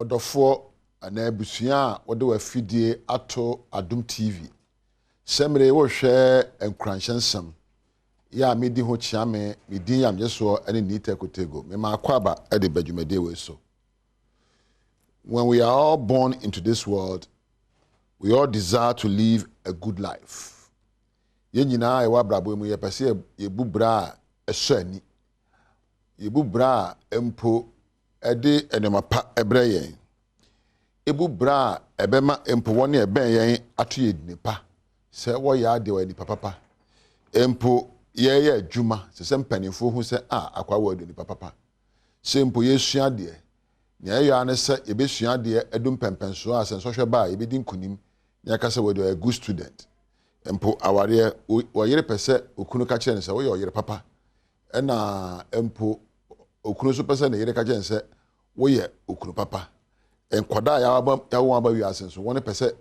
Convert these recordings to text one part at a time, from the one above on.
Odofo ana abusua wode wa fidie ato Adom TV. Semre wo hwe Nkuranhyensem. Ya medi ho chiame medin yam yeso ene nita kotego. Me makwaba e de badwumade we so. When we are all born into this world, we all desire to live a good life. Ye nyina e wa brabo mu ye pese ye bubra eso ani. Ye bubra empo ede enemapa ebre yen. Ebu bra ebema empo woni eben yen ato ye nipa se wo ya de wa nipa papa empo ye ye adwuma se mpanifo hu se akwa wa de nipa papa se empo ye sua de nya ye ane se ye be sua de edum pempenso a se so hwe ba ye be din kunim nya ka se we do a good student empo aware wo yere pese okunu ka kire ne se wo ye oyere papa na empo okunu so pese ne yere ka kire se wo ye okunu papa enkwada ya wo aba wi asenso woni pese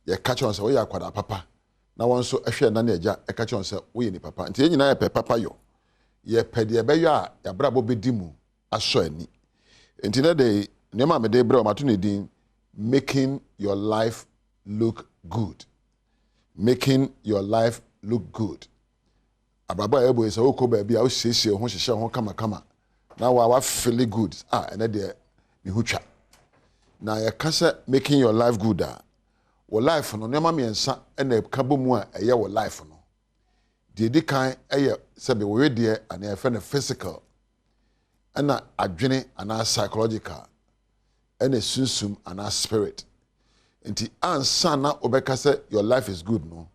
ye catch on se wo ya kwada papa na won so ehwe na na eja e catch on se wo ye ni papa nti nyina ye pe papa yo ye pe de be yo a ya brabo bedimu aso ani nti na de nema me de bra o mato ne din making your life look good. Making your life look good. Ababa ebo ye se wo ko ba bia wo hyehyɛ ho hyehyɛ ho kama na wa feel good ene de mi hu twa na ya kasa making your life good wo life no nema miensa ena kabomu a eye wo life no de kan eye sebe we de ana efe na physical ana adwene ana psychological ena sunsum ana spirit nti ansa na obekasa your life is good no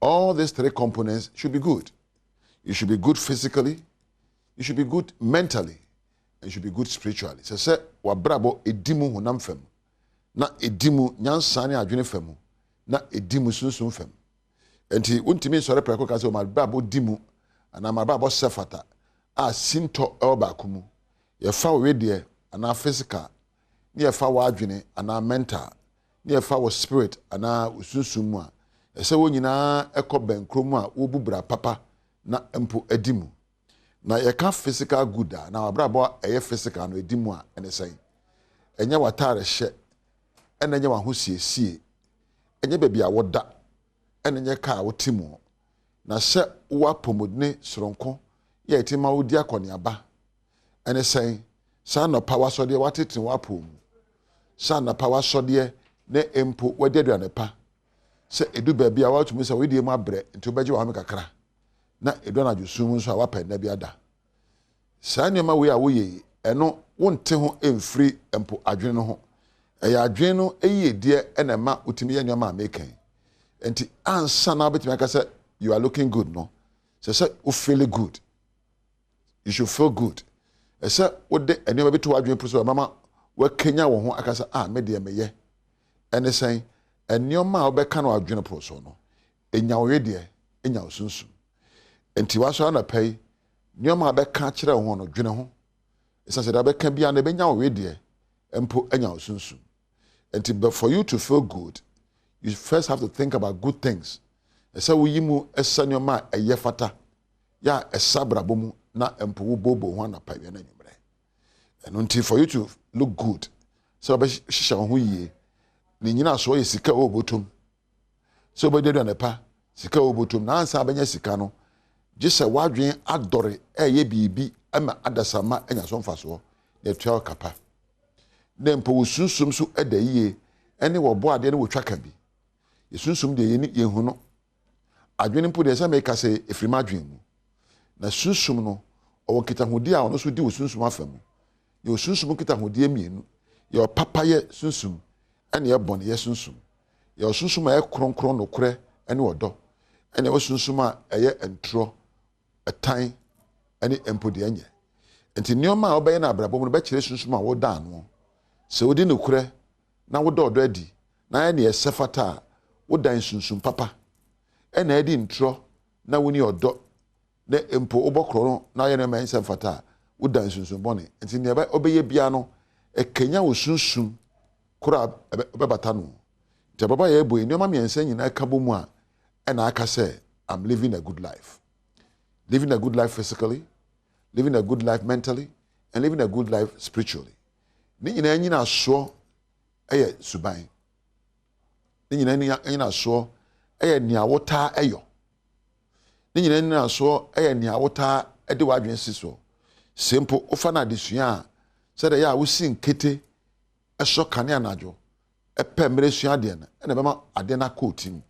all these three components should be good. You should be good physically, you should be good mentally, and you should be good spiritually. So say wabrabo edimu honam fam na edimu nyansa ne adwene fam na edimu sunsun fam enti untimi sore preko ka se o mabrabo dimu ana mabrabo sefata sinto elba kumu ye fa we de ana physical ne ye fa wa adwene ana mental ne ye fa wa spirit ana sunsun mu a ese wo nyina ekoben kromu a wo bubra papa na empo edimu na ye ka physical good na wabrabo eye physical no edimu a ene sen enye watare hye ene enye wahosiesie enye baabi a woda ene enye ka wotimu na hye wo pomodne soronko ye etima wodi akoniaba ene sen sa no power so de watete wo apom sa na power so de na empo wadi aduane pa se edu baabi a watumi se wedi mu abre nti obeje wa kakra na edu na jusum nso a wapɛ na bi ada saa nneɛma we a woyɛ ɛno wonte ho emfiri empo adwene no ho ɛyɛ adwene no ɛyɛ die ɛna ma utimi yɛ nneɛma a mekan enti ansa na betimi aka sɛ you are looking good no sɛ you feel good, you should feel good ɛsɛ wode nneɛma bi to adwene pro so mama wakenya wo ho aka sɛ me de meyɛ ɛne sɛn nneɛma a wobɛka no adwene pro so no enya wo de enya wo sunsun enti waso na pɛi nneɛma abɛka kyerɛ ho no dwene ho ɛsɛ da bɛka bia na bɛnya wo de empo enya wo sunsun enti but for you to feel good you first have to think about good things ɛsɛ wo yimu ɛsɛ nneɛma a ɛyɛ fata ya ɛsa brabo mu na empo wo bobo ho na pɛi na nyumre ɛno nti for you to look good so obɛhyehyɛ ho yie ni nyina so yɛ sika wo botom so obɛdedu na pa sika wo botom na ansa abɛnya sika no gisa wadwen adore eye bibi ama adasama enya so mfaso na etua kapa na mpo wosunsum so edayie ene wo bo ade ne wo twaka bi yesunsum de ye hu no adwene mpo de se make se efrima adwen mu na sunsum no o kita hodi a ono so di wosunsum afam ye wosunsum kita hodi emienu ye papa ye sunsum ene ye bone ye sunsum ye sunsum a kronkron no kore ene odo ene wo sunsum a eye entro etan ene empodi anye enti nneoma a obeye na abrabom no be kire sunsum a wo da ano se wodi ne kure na wo do adi na ene esefata wo dan sunsum papa ene adi ntro na woni odo na empo obokro no na ye ne man semfata wo dan sunsum bone enti ne obeye bia no ekenya wo sunsum kura obebata no te baba ye ebo nneoma miensa nyina kabomu a ena aka say I'm living a good life. Living a good life physically, living a good life mentally, and living a good life spiritually. ne nyina nyina so eye suban ne nyina so eye nia wota eyo ne nyina so eye nia wota ede wadwen siso sempo ofa na adesua se de ya wo sin kete eso kane anajo epe mere sua de na ene bema ade na kotim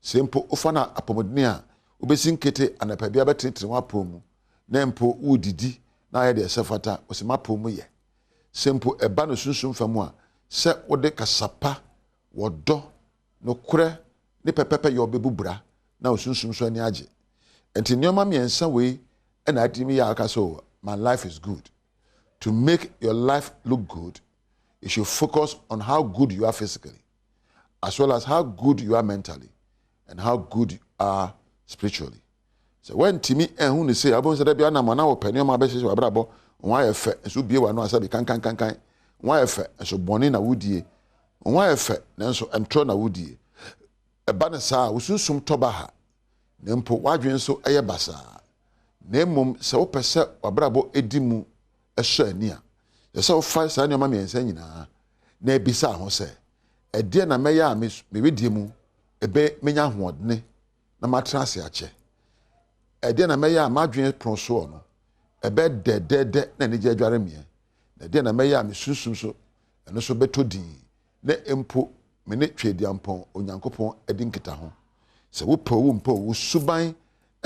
sempo ofa na apomodini a obesin kete anapa bia betetire wa pomu na mpo wudidi na ye de sefata osima pomu ye sempo eba no sunsun famu a se wode kasapa wodo no kure ne pepepe ye obebubra na osunsun so ani age enti nyoma miensa we na adimi ya aka so my life is good. To make your life look good, you should focus on how good you are physically, as well as how good you are mentally, and how good you are spiritually. So when Timmy and who say, I want to be an amana or penny on my basis or brabo, why a fat, and so be one, I said, can, why a fat, and so born in a woody, why a fat, and so I'm trying a woody. A banner sa, was soon some tobaha, nempo wadrin so a basa. Nemum se wo pese wabrabo edimu ehso ani a ye se wo fa sa nyoma miensa nyina na ebisa ho se ede na meya a me wedie mu ebe menya hoodne na matrase ache ede na meya a madwen pronso no ebe de na ne adware mie na ede na meya a me sunsun so eno so betodi na empo me ne twedi ampon onyankopon edi nkita ho se wo po wo mpo wo suban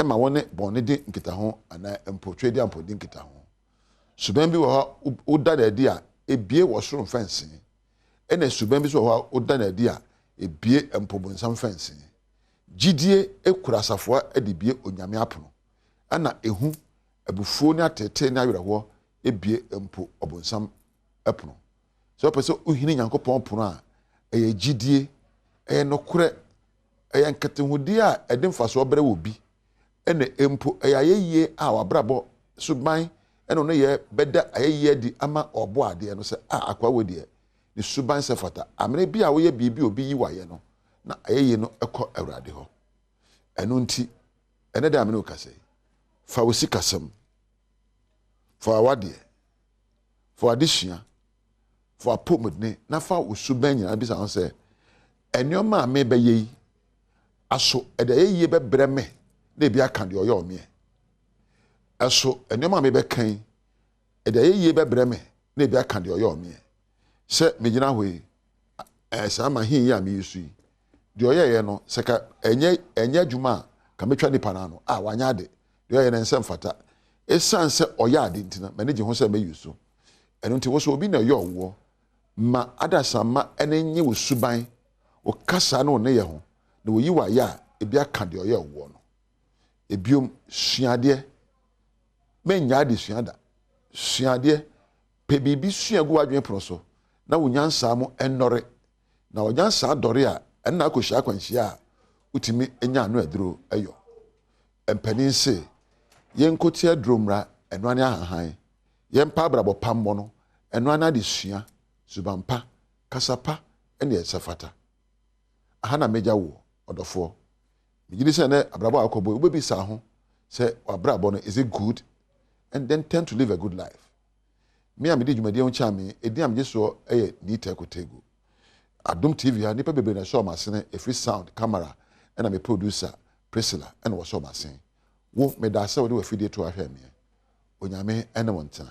ema wone bone de nkita ho ana empotwe de ampodi nkita ho suban bi wo uda na di a ebie wo soro fence ena suban bi so wo uda na di a ebie empobonsam fence gidie ekura safo ede bie onyame apono ana ehu abufuo ni atete ni awerɛho ebie empo obonsam apono so pese uhini nyankopɔn pono a eye gidie eye nokore eye nkatehudi a ede mfaso obere wo bi ene empo ayeye a wabrabo suban eno no ye beda ayeye di ama obo ade no se akwa wodi ni suban se fata amene bi a wo ye bibi obi yi waye no na ayeye no ekọ awrade ho eno nti ene da amene okase fa wosi kasam fa awade fa adisua fa pomodne na fa usuban nyina bi sa ho se enioma me beye aso ede ayeye bebre me na bia kan de oyo me eso enema me be kan e de yeye be breme na bia kan de oyo me se me gina hoi sa ma hin ya me yisu de oyo no se ka enye adwuma ka metwa ni pana no wanya de oyo ne nsem fata esanse oyo ade ntina me ne je ho se me yisu eno nti wo so obi na oyo wo ma adasama ene nye wo suban wo kasa no ne ye ho na wo yi wa ya e bia kan de oyo wo no ebiom suade menya de suade pe bibi suagu wadwen proso na wonyansa mo enore na wonyansa dore a enna akohia kwanhia a utimi enya no aduro ayo empanin se yenkoti adromra enwane ahahan yempa abrabo pammo no enwane de sua subampa kasapa ene esafata ahana meja wo odofo Migini say na abrabo akobo obebi sa ho say abrabo no is it good and then tend to live a good life. Me am di dwumade on chame edi am jeso eye ni tekotegu. Adom TV ha nipa bebe na show masene every sound camera and me producer Priscilla and was show masene. Wo me da say we do afidie to ahwe me. Onyame ene wonta.